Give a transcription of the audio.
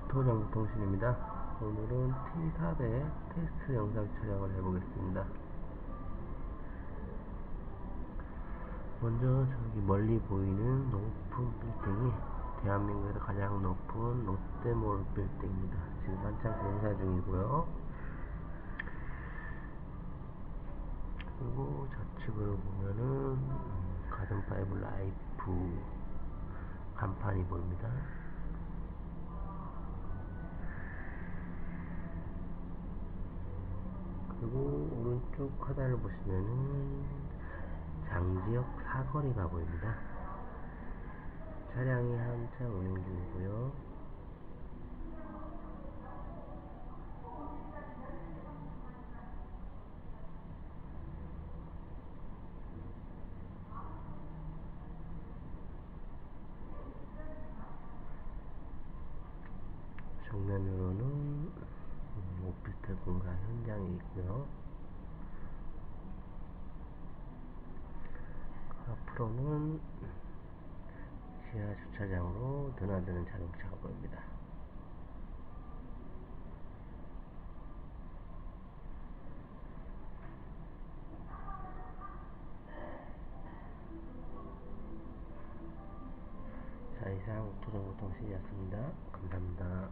오토정보통신입니다. 오늘은 T400 테스트 영상 촬영을 해보겠습니다. 먼저 저기 멀리 보이는 높은 빌딩이 대한민국에서 가장 높은 롯데몰 빌딩입니다. 지금 한창 공사 중이고요. 그리고 좌측으로 보면은 가든파이브 라이프 간판이 보입니다. 그리고 오른쪽 하단을 보시면은 장지역 사거리가 보입니다. 차량이 한참 운행 중이고요. 정면으로는 오피스텔 공사 현장이 있고요. 앞으로는 지하 주차장으로 드나드는 자동차가 보입니다. 자, 이상 오토정보통신이었습니다. 감사합니다.